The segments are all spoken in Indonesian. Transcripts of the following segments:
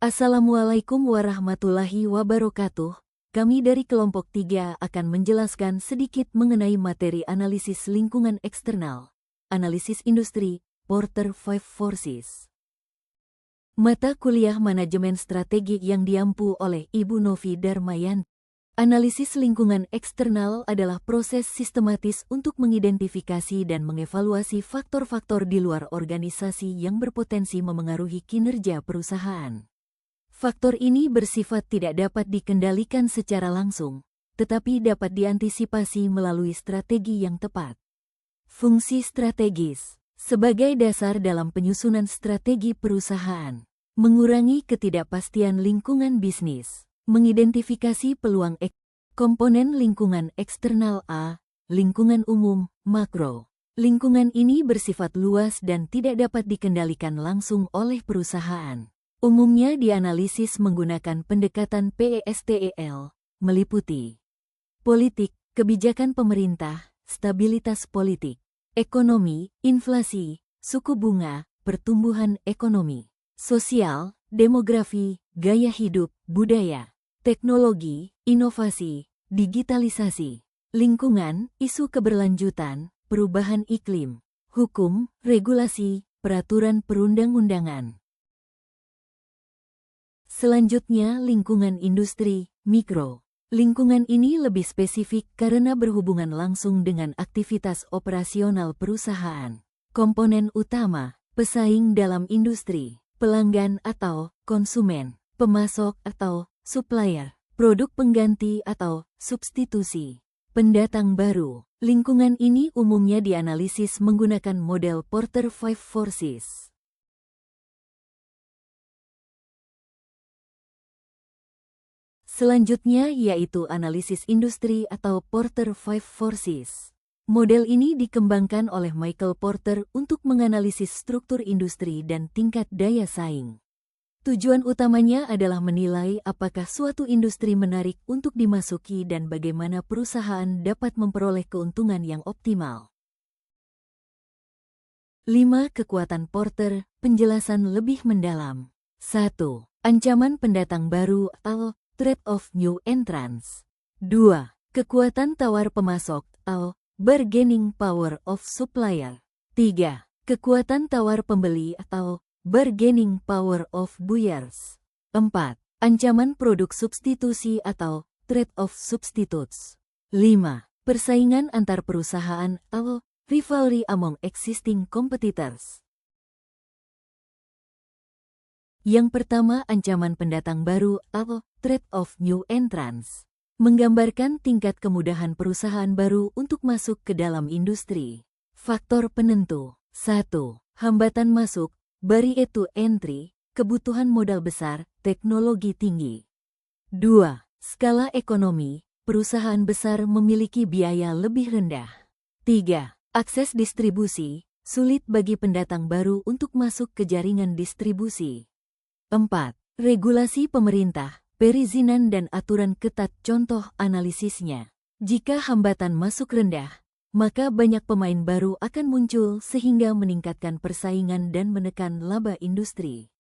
Assalamualaikum warahmatullahi wabarakatuh. Kami dari kelompok 3 akan menjelaskan sedikit mengenai materi analisis lingkungan eksternal, analisis industri, Porter 5 Forces. Mata kuliah manajemen strategi yang diampu oleh Ibu Novi Darmayanti. Analisis lingkungan eksternal adalah proses sistematis untuk mengidentifikasi dan mengevaluasi faktor-faktor di luar organisasi yang berpotensi memengaruhi kinerja perusahaan. Faktor ini bersifat tidak dapat dikendalikan secara langsung, tetapi dapat diantisipasi melalui strategi yang tepat. Fungsi strategis sebagai dasar dalam penyusunan strategi perusahaan, mengurangi ketidakpastian lingkungan bisnis, mengidentifikasi peluang komponen lingkungan eksternal A, lingkungan umum, makro. Lingkungan ini bersifat luas dan tidak dapat dikendalikan langsung oleh perusahaan. Umumnya dianalisis menggunakan pendekatan PESTEL, meliputi politik, kebijakan pemerintah, stabilitas politik, ekonomi, inflasi, suku bunga, pertumbuhan ekonomi, sosial, demografi, gaya hidup, budaya, teknologi, inovasi, digitalisasi, lingkungan, isu keberlanjutan, perubahan iklim, hukum, regulasi, peraturan perundang-undangan. Selanjutnya, lingkungan industri, mikro. Lingkungan ini lebih spesifik karena berhubungan langsung dengan aktivitas operasional perusahaan. Komponen utama, pesaing dalam industri, pelanggan atau konsumen, pemasok atau supplier, produk pengganti atau substitusi, pendatang baru. Lingkungan ini umumnya dianalisis menggunakan model Porter 5 Forces. Selanjutnya yaitu analisis industri atau Porter 5 Forces. Model ini dikembangkan oleh Michael Porter untuk menganalisis struktur industri dan tingkat daya saing. Tujuan utamanya adalah menilai apakah suatu industri menarik untuk dimasuki dan bagaimana perusahaan dapat memperoleh keuntungan yang optimal. 5. Kekuatan Porter, penjelasan lebih mendalam. 1. Ancaman pendatang baru atau threat of new entrants. 2. Kekuatan tawar pemasok atau bargaining power of supplier. 3. Kekuatan tawar pembeli atau bargaining power of buyers. 4. Ancaman produk substitusi atau threat of substitutes. 5. Persaingan antar perusahaan atau rivalry among existing competitors. Yang pertama, ancaman pendatang baru atau threat of new entrants, menggambarkan tingkat kemudahan perusahaan baru untuk masuk ke dalam industri. Faktor penentu. 1. Hambatan masuk, barrier to entry, kebutuhan modal besar, teknologi tinggi. 2. Skala ekonomi, perusahaan besar memiliki biaya lebih rendah. 3. Akses distribusi, sulit bagi pendatang baru untuk masuk ke jaringan distribusi. 4. Regulasi pemerintah, perizinan dan aturan ketat. Contoh analisisnya. Jika hambatan masuk rendah, maka banyak pemain baru akan muncul sehingga meningkatkan persaingan dan menekan laba industri.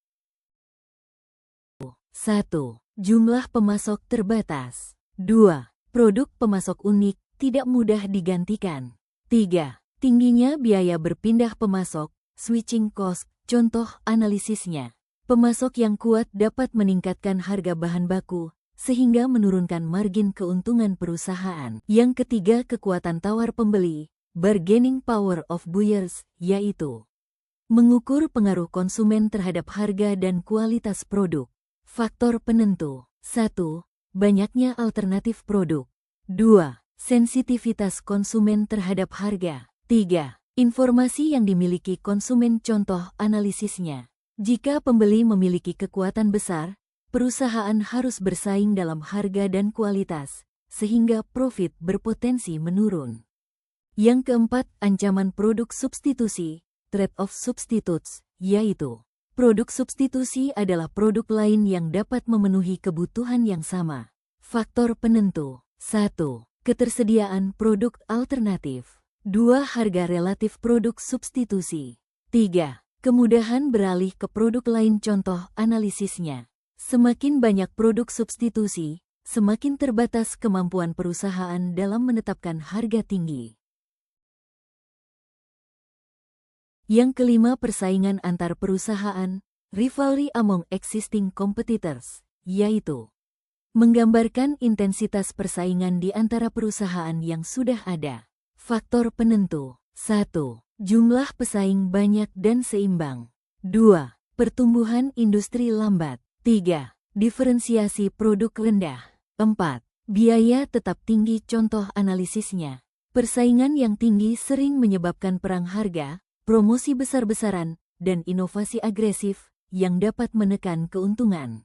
1. Jumlah pemasok terbatas. 2. Produk pemasok unik, tidak mudah digantikan. 3. Tingginya biaya berpindah pemasok, switching cost. Contoh analisisnya. Pemasok yang kuat dapat meningkatkan harga bahan baku, sehingga menurunkan margin keuntungan perusahaan. Yang ketiga, kekuatan tawar pembeli, bargaining power of buyers, yaitu mengukur pengaruh konsumen terhadap harga dan kualitas produk. Faktor penentu. 1. Banyaknya alternatif produk. 2. Sensitivitas konsumen terhadap harga. 3. Informasi yang dimiliki konsumen. Contoh analisisnya. Jika pembeli memiliki kekuatan besar, perusahaan harus bersaing dalam harga dan kualitas, sehingga profit berpotensi menurun. Yang keempat, ancaman produk substitusi, threat of substitutes, yaitu produk substitusi adalah produk lain yang dapat memenuhi kebutuhan yang sama. Faktor penentu. 1. Ketersediaan produk alternatif. 2. Harga relatif produk substitusi. 3. Kemudahan beralih ke produk lain. Contoh analisisnya. Semakin banyak produk substitusi, semakin terbatas kemampuan perusahaan dalam menetapkan harga tinggi. Yang kelima, persaingan antar perusahaan, rivalry among existing competitors, yaitu menggambarkan intensitas persaingan di antara perusahaan yang sudah ada. Faktor penentu: 1. Jumlah pesaing banyak dan seimbang. 2. Pertumbuhan industri lambat. 3. Diferensiasi produk rendah. 4. Biaya tetap tinggi. Contoh analisisnya: persaingan yang tinggi sering menyebabkan perang harga, promosi besar-besaran, dan inovasi agresif yang dapat menekan keuntungan.